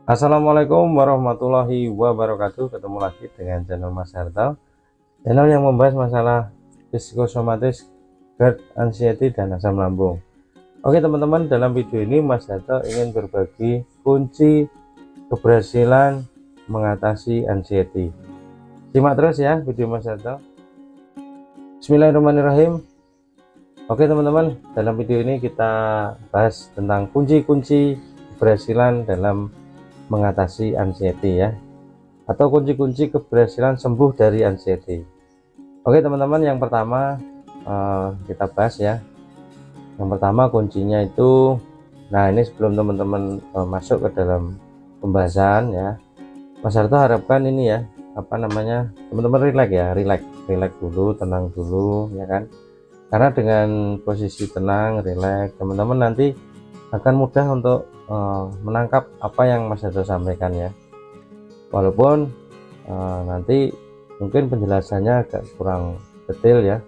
Assalamualaikum warahmatullahi wabarakatuh. Ketemu lagi dengan channel Mas Hartal, channel yang membahas masalah psikosomatis, GERD, anxiety, dan asam lambung. Oke teman-teman, dalam video ini Mas Hartal ingin berbagi kunci keberhasilan mengatasi anxiety. Simak terus ya video Mas Hartal. Bismillahirrahmanirrahim. Oke teman-teman, dalam video ini kita bahas tentang kunci-kunci keberhasilan dalam mengatasi anxiety ya, atau kunci-kunci keberhasilan sembuh dari anxiety. Oke teman-teman, yang pertama kita bahas ya. Yang pertama kuncinya itu, nah ini sebelum teman-teman masuk ke dalam pembahasan ya, Mas Harto harapkan ini ya, apa namanya, teman-teman relax dulu, tenang dulu ya kan, karena dengan posisi tenang, relax, teman-teman nanti akan mudah untuk menangkap apa yang Mas Harto sampaikan ya, walaupun nanti mungkin penjelasannya agak kurang detail ya.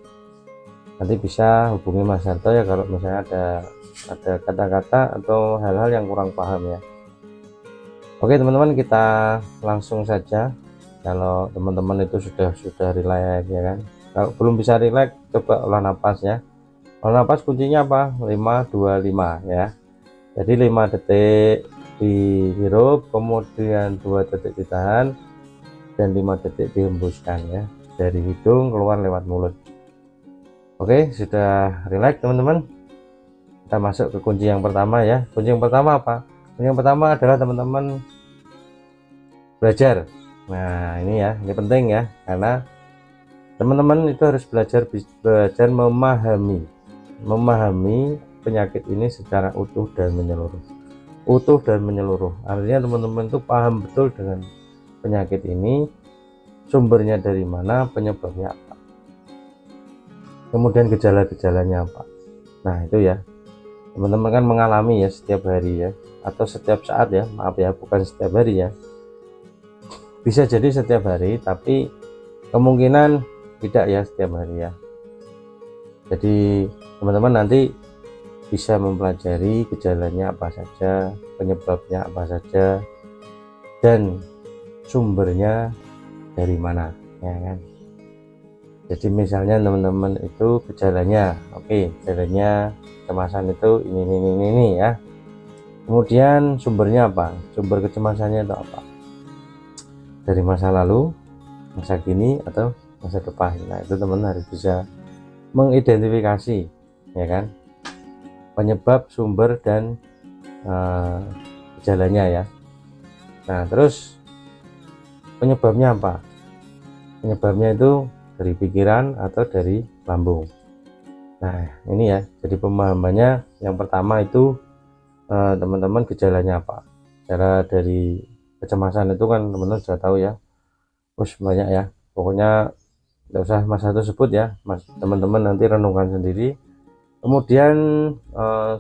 Nanti bisa hubungi Mas Harto ya kalau misalnya ada kata-kata atau hal-hal yang kurang paham ya. Oke teman-teman, kita langsung saja. Kalau teman-teman itu sudah relax ya kan, kalau belum bisa relax, coba olah napas ya. Olah napas kuncinya apa? 5-2-5 ya. Jadi 5 detik dihirup, kemudian 2 detik ditahan, dan 5 detik dihembuskan ya, dari hidung keluar lewat mulut. Oke, sudah relax teman-teman, kita masuk ke kunci yang pertama ya. Kunci yang pertama apa? Kunci yang pertama adalah teman-teman belajar. Nah ini ya, ini penting ya, karena teman-teman itu harus belajar memahami penyakit ini secara utuh dan menyeluruh. Artinya teman-teman itu paham betul dengan penyakit ini, sumbernya dari mana, penyebabnya apa, kemudian gejala-gejalanya apa. Nah itu ya, teman-teman kan mengalami ya setiap hari ya, atau setiap saat ya, maaf ya, bukan setiap hari ya, bisa jadi setiap hari, tapi kemungkinan tidak ya setiap hari ya. Jadi teman-teman nanti bisa mempelajari gejalanya apa saja, penyebabnya apa saja, dan sumbernya dari mana ya kan. Jadi misalnya teman-teman itu gejalanya, oke, gejalanya kecemasan itu ini ya, kemudian sumbernya apa, sumber kecemasannya itu apa, dari masa lalu, masa kini, atau masa depan. Nah itu teman-teman harus bisa mengidentifikasi ya kan, penyebab, sumber, dan gejalanya ya. Nah terus penyebabnya apa? Penyebabnya itu dari pikiran atau dari lambung. Nah ini ya, jadi pemahamannya yang pertama itu teman-teman gejalanya apa. Cara dari kecemasan itu kan teman-teman sudah tahu ya, banyak ya, pokoknya tidak usah Mas satu sebut ya, teman-teman nanti renungkan sendiri. Kemudian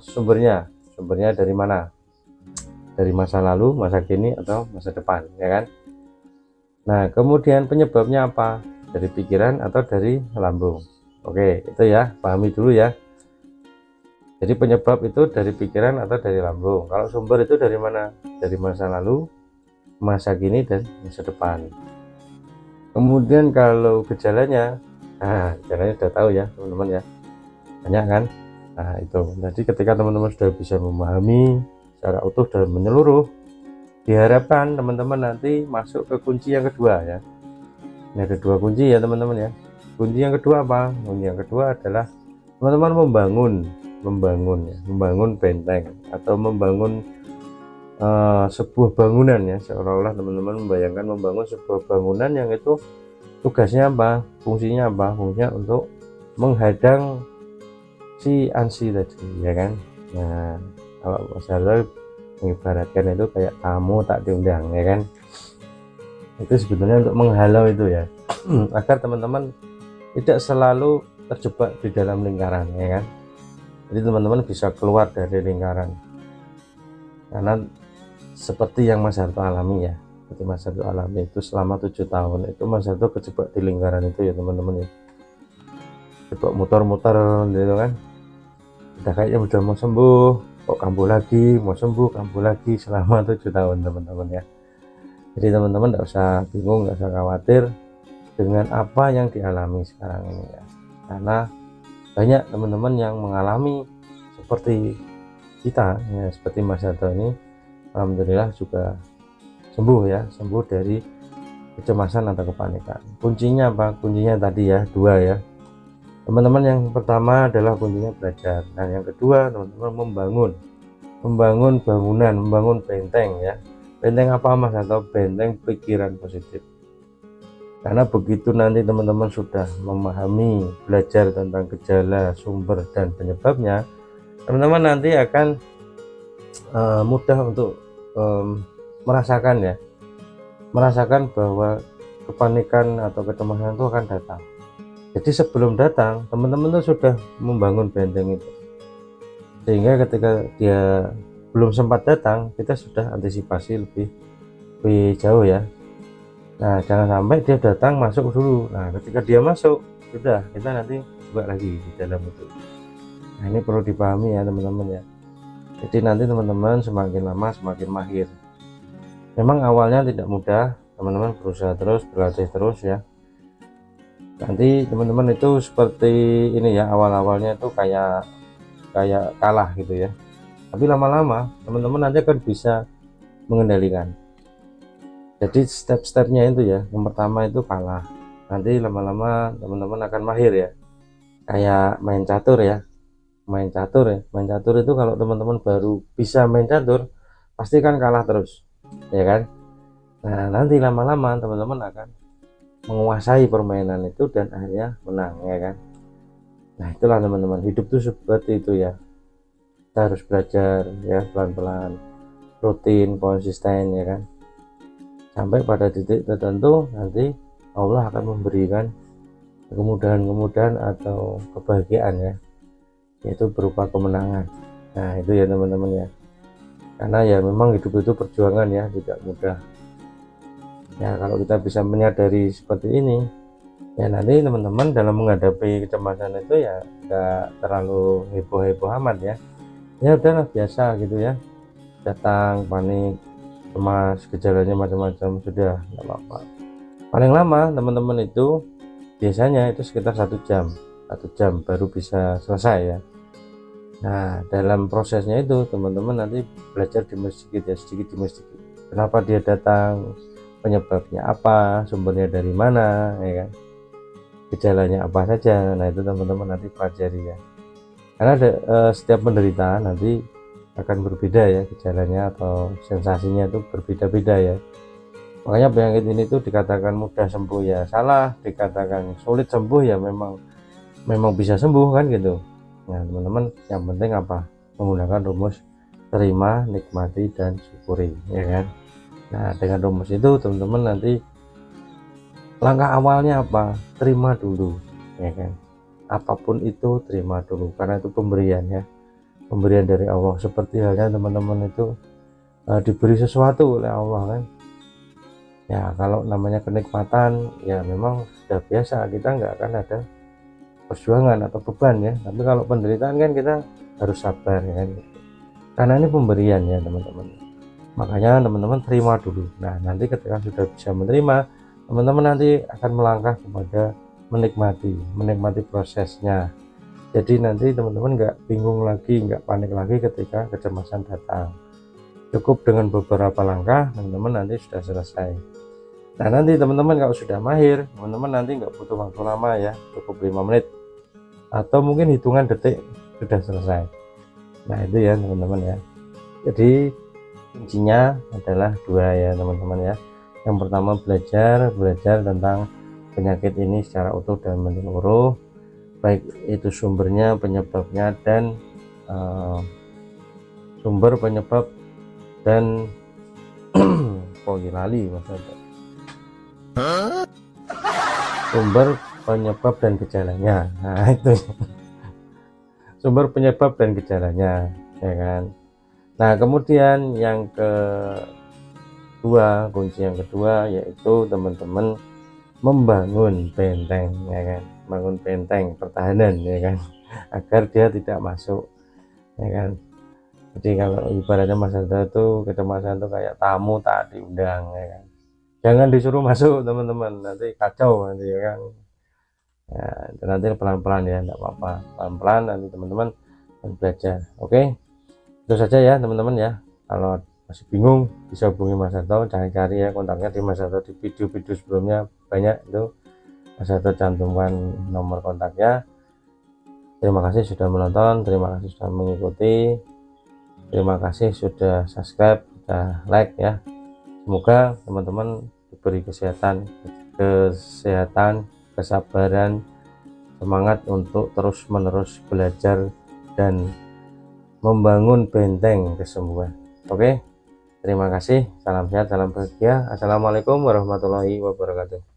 sumbernya dari mana, dari masa lalu, masa kini, atau masa depan ya kan. Nah kemudian penyebabnya apa, dari pikiran atau dari lambung. Oke itu ya, pahami dulu ya. Jadi penyebab itu dari pikiran atau dari lambung. Kalau sumber itu dari mana, dari masa lalu, masa kini, dan masa depan. Kemudian kalau gejalanya, gejalanya sudah tahu ya teman-teman ya, banyak kan. Nah itu, jadi ketika teman-teman sudah bisa memahami secara utuh dan menyeluruh, diharapkan teman-teman nanti masuk ke kunci yang kedua ya. Ini ada 2 kunci ya teman-teman ya. Kunci yang kedua apa? Kunci yang kedua adalah teman-teman membangun benteng, atau membangun sebuah bangunan ya, seolah-olah teman-teman membayangkan membangun sebuah bangunan yang itu tugasnya apa, fungsinya untuk menghadang si ansi tadi ya kan. Nah kalau masalah mengibaratkan itu kayak tamu tak diundang ya kan, itu sebetulnya untuk menghalau itu ya, agar teman-teman tidak selalu terjebak di dalam lingkaran ya kan. Jadi teman-teman bisa keluar dari lingkaran, karena seperti yang Mas Harto alami ya, seperti Mas Harto alami itu selama 7 tahun itu Mas Harto kejebak di lingkaran itu ya teman-teman ya, coba muter-muter gitu kan, udah kayaknya udah mau sembuh, kok kambuh lagi, mau sembuh kambuh lagi selama 7 tahun teman-teman ya. Jadi teman-teman tidak usah bingung, nggak usah khawatir dengan apa yang dialami sekarang ini ya, karena banyak teman-teman yang mengalami seperti kita ya, seperti Mas Yanto ini alhamdulillah juga sembuh ya, sembuh dari kecemasan atau kepanikan. Kuncinya apa? Kuncinya tadi ya, dua ya teman-teman. Yang pertama adalah kuncinya belajar, dan yang kedua teman-teman membangun bangunan, membangun benteng ya. Benteng apa Mas? Atau benteng pikiran positif. Karena begitu nanti teman-teman sudah memahami, belajar tentang gejala, sumber dan penyebabnya, teman-teman nanti akan mudah untuk merasakan bahwa kepanikan atau kecemasan itu akan datang. Jadi sebelum datang, teman-teman tuh sudah membangun benteng itu, sehingga ketika dia belum sempat datang, kita sudah antisipasi lebih jauh ya. Nah, jangan sampai dia datang masuk dulu. Nah, ketika dia masuk, sudah kita nanti buka lagi di dalam itu. Nah, ini perlu dipahami ya teman-teman ya. Jadi nanti teman-teman semakin lama semakin mahir. Memang awalnya tidak mudah, teman-teman berusaha terus, berlatih terus ya. Nanti teman-teman itu seperti ini ya, awal-awalnya itu kayak kalah gitu ya, tapi lama-lama teman-teman nanti akan bisa mengendalikan. Jadi step-stepnya itu ya, yang pertama itu kalah, nanti lama-lama teman-teman akan mahir ya, kayak main catur ya. Main catur itu kalau teman-teman baru bisa main catur pasti kan kalah terus ya kan. Nah, nanti lama-lama teman-teman akan menguasai permainan itu dan akhirnya menang ya kan. Nah, itulah teman-teman, hidup tuh seperti itu ya. Kita harus belajar ya, pelan-pelan, rutin, konsisten ya kan, sampai pada titik tertentu nanti Allah akan memberikan kemudahan-kemudahan atau kebahagiaan ya, yaitu berupa kemenangan. Nah, itu ya teman-teman ya, karena ya memang hidup itu perjuangan ya, tidak mudah ya. Kalau kita bisa menyadari seperti ini ya, nanti teman-teman dalam menghadapi kecemasan itu ya enggak terlalu heboh-heboh amat ya. Ya udahlah, biasa gitu ya, datang panik, cemas, gejalanya macam-macam, sudah nggak apa-apa. Paling lama teman-teman itu biasanya itu sekitar 1 jam baru bisa selesai ya. Nah, dalam prosesnya itu teman-teman nanti belajar demi sedikit ya, sedikit demi sedikit. Kenapa dia datang, penyebabnya apa, sumbernya dari mana ya kan, gejalanya apa saja. Nah, itu teman-teman nanti pelajari ya, karena setiap penderita nanti akan berbeda ya gejalanya atau sensasinya itu berbeda-beda ya. Makanya penyakit ini tuh dikatakan mudah sembuh ya salah, dikatakan sulit sembuh ya memang bisa sembuh kan gitu. Nah teman-teman, yang penting apa? Menggunakan rumus terima, nikmati, dan syukuri ya kan. Nah dengan rumus itu teman-teman nanti langkah awalnya apa? Terima dulu ya kan. Apapun itu terima dulu, karena itu pemberian ya, pemberian dari Allah. Seperti halnya teman-teman itu diberi sesuatu oleh Allah kan ya. Kalau namanya kenikmatan ya memang sudah biasa, kita nggak akan ada perjuangan atau beban ya. Tapi kalau penderitaan kan kita harus sabar ya kan, karena ini pemberian ya teman-teman. Makanya teman-teman terima dulu. Nah nanti ketika sudah bisa menerima, teman-teman nanti akan melangkah kepada menikmati prosesnya. Jadi nanti teman-teman nggak bingung lagi, nggak panik lagi ketika kecemasan datang. Cukup dengan beberapa langkah teman-teman nanti sudah selesai. Nah nanti teman-teman kalau sudah mahir, teman-teman nanti nggak butuh waktu lama ya, cukup 5 menit atau mungkin hitungan detik sudah selesai. Nah itu ya teman-teman ya. Jadi kuncinya adalah dua ya teman-teman ya. Yang pertama belajar tentang penyakit ini secara utuh dan menyeluruh, baik itu sumbernya, penyebabnya, dan sumber penyebab dan lali maksudnya sumber penyebab dan gejalanya. Nah itu sumber penyebab dan gejalanya ya kan. Nah kemudian yang kedua, kunci yang kedua yaitu teman-teman membangun benteng ya kan, bangun benteng pertahanan ya kan, agar dia tidak masuk ya kan. Jadi kalau ibaratnya Mas Harto itu kecemasan itu kayak tamu tak diundang ya kan. Jangan disuruh masuk teman-teman, nanti kacau nanti ya kan. Ya, nanti pelan-pelan ya, enggak apa-apa, pelan-pelan nanti teman-teman belajar. Oke, itu saja ya teman-teman ya. Kalau masih bingung bisa hubungi Mas Harto, cari-cari ya kontaknya di Mas Harto, di video-video sebelumnya banyak itu Mas Harto cantumkan nomor kontaknya. Terima kasih sudah menonton, terima kasih sudah mengikuti, terima kasih sudah subscribe, sudah like ya. Semoga teman-teman diberi kesehatan, kesabaran, semangat untuk terus-menerus belajar dan membangun benteng kesembuhan. Oke, terima kasih, salam sehat, salam bahagia. Assalamualaikum warahmatullahi wabarakatuh.